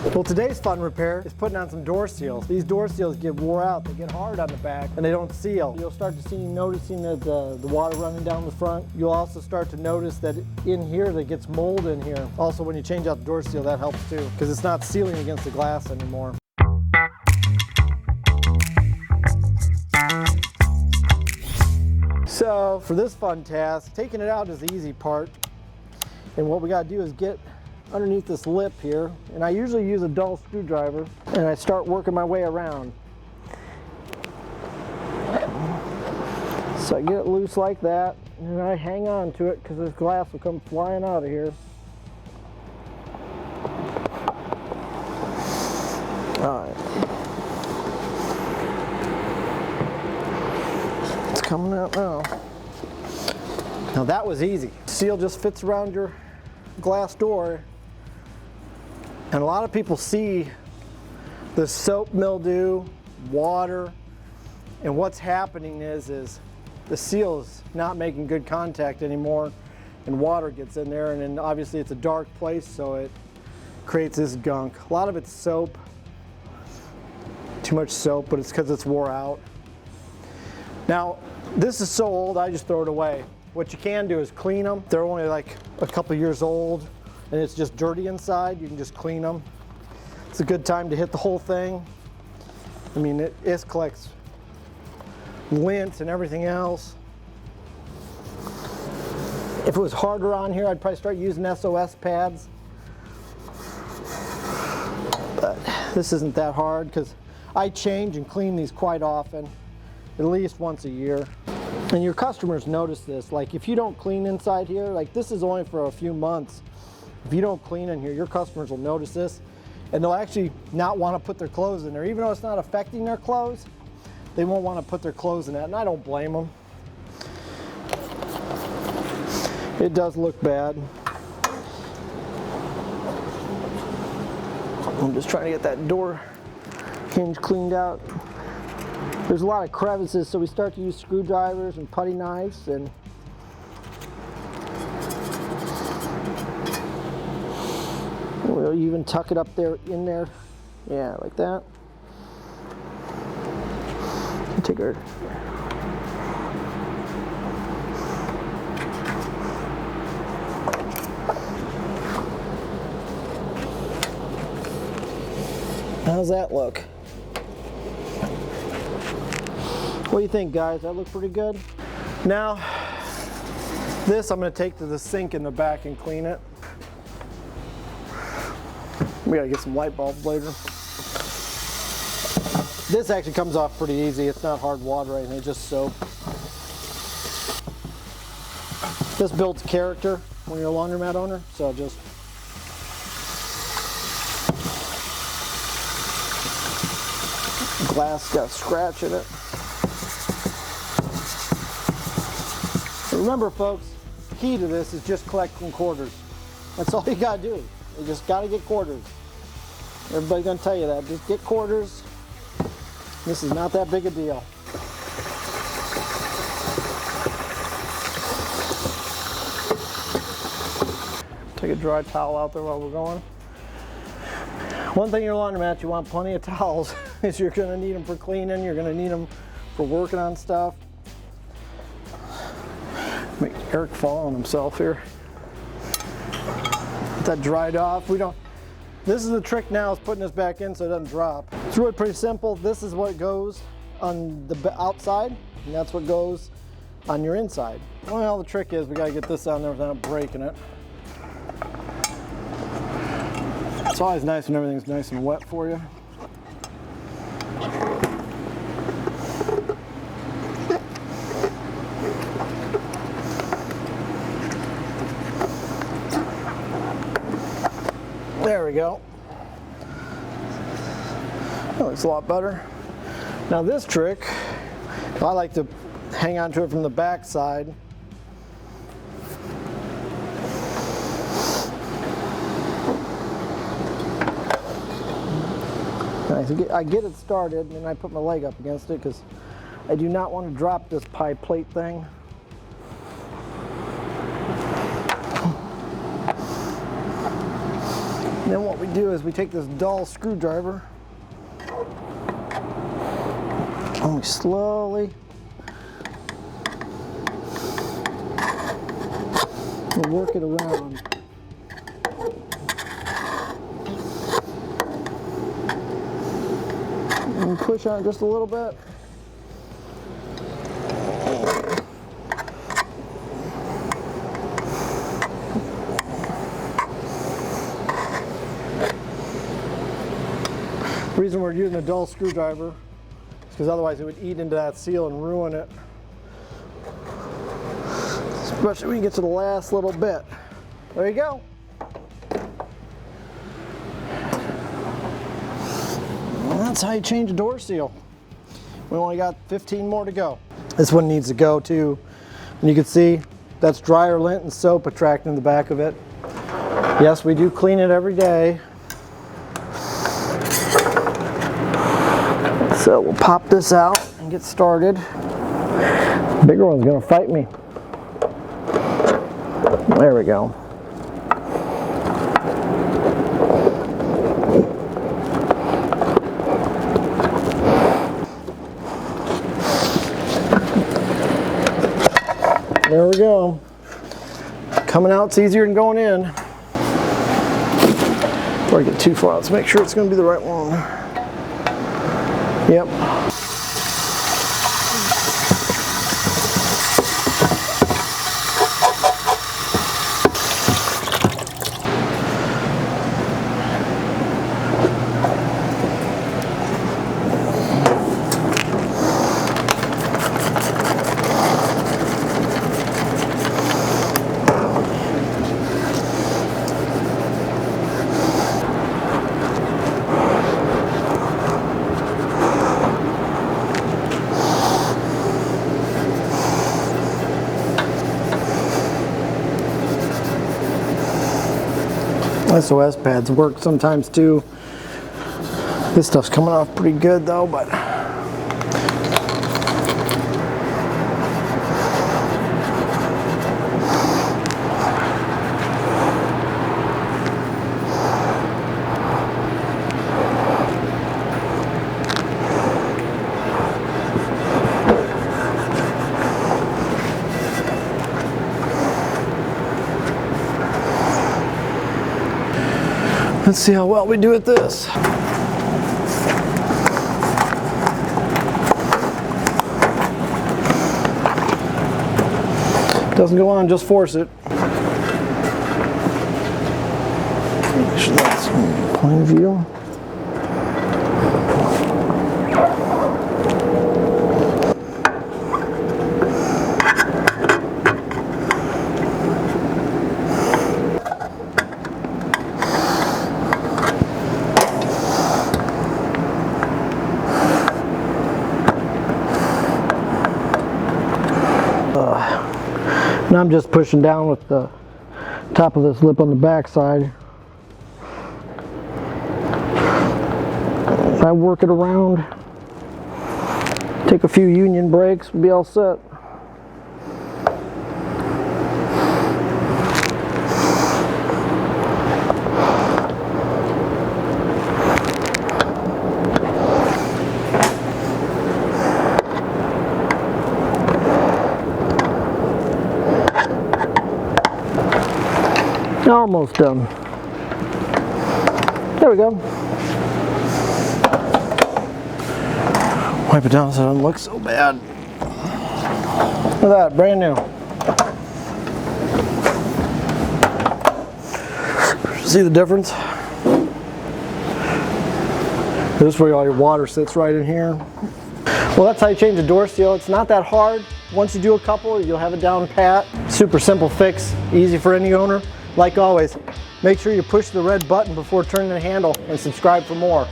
Well, today's fun repair is putting on some door seals. These door seals get wore out, they get hard on the back, and they don't seal. You'll start to see noticing that the water running down the front. You'll also start to notice that in here that gets mold in here. Also, when you change out the door seal, that helps too, because it's not sealing against the glass anymore. So for this fun task, taking it out is the easy part. And what we gotta do is get underneath this lip here, and I usually use a dull screwdriver, and I start working my way around. So I get it loose like that, and I hang on to it because this glass will come flying out of here. All right. It's coming out now. Now that was easy. Seal just fits around your glass door. And a lot of people see the soap mildew, water, and what's happening is the seal is not making good contact anymore, and water gets in there, and then obviously it's a dark place, so it creates this gunk. A lot of it's soap, too much soap, but it's because it's wore out. Now, this is so old, I just throw it away. What you can do is clean them. They're only like a couple years old, and it's just dirty inside. You can just clean them. It's a good time to hit the whole thing. I mean, it collects lint and everything else. If it was harder on here, I'd probably start using SOS pads. But this isn't that hard because I change and clean these quite often, at least once a year. And your customers notice this. Like if you don't clean inside here, like this is only for a few months. If you don't clean in here, your customers will notice this, and they'll actually not want to put their clothes in there. Even though it's not affecting their clothes, they won't want to put their clothes in that, and I don't blame them. It does look bad. I'm just trying to get that door hinge cleaned out. There's a lot of crevices, so we start to use screwdrivers and putty knives, and we'll even tuck it up there, in there. Yeah, like that. Take her. How's that look? What do you think, guys? That look pretty good? Now, this I'm going to take to the sink in the back and clean it. We gotta get some light bulbs later. This actually comes off pretty easy. It's not hard water or anything, it's just soap. This builds character when you're a laundromat owner, so just glass got a scratch in it. Remember folks, the key to this is just collecting quarters. That's all you gotta do. You just gotta get quarters. Everybody's gonna tell you that. Just get quarters. This is not that big a deal. Take a dry towel out there while we're going. One thing in your laundromat, you want plenty of towels, is you're gonna need them for cleaning, you're gonna need them for working on stuff. Make Eric fall on himself here. Get that dried off. This is the trick now, is putting this back in so it doesn't drop. It's really pretty simple. This is what goes on the outside, and that's what goes on your inside. Well, the trick is we gotta get this on there without breaking it. It's always nice when everything's nice and wet for you. There we go. That looks a lot better. Now this trick, I like to hang on to it from the back side. I get it started and then I put my leg up against it because I do not want to drop this pie plate thing. And then what we do is we take this dull screwdriver and we slowly work it around. And push on it just a little bit. The reason we're using a dull screwdriver is because otherwise it would eat into that seal and ruin it. Especially when you get to the last little bit. There you go. And that's how you change a door seal. We only got 15 more to go. This one needs to go too. And you can see that's dryer lint and soap attracting the back of it. Yes, we do clean it every day. So we'll pop this out and get started. The bigger one's gonna fight me. There we go. There we go. Coming out's easier than going in. Before I get too far, let's make sure it's gonna be the right one. Yep. SOS pads work sometimes too. This stuff's coming off pretty good though, but let's see how well we do at this. Doesn't go on, just force it. Make sure that's in plain view. And I'm just pushing down with the top of this lip on the back side. If I work it around, take a few union breaks, we'll be all set. Almost done. There we go. Wipe it down so it doesn't look so bad. Look at that, brand new. See the difference? This is where all your water sits right in here. Well, that's how you change a door seal. It's not that hard. Once you do a couple, you'll have it down pat. Super simple fix, easy for any owner. Like always, make sure you push the red button before turning the handle and subscribe for more.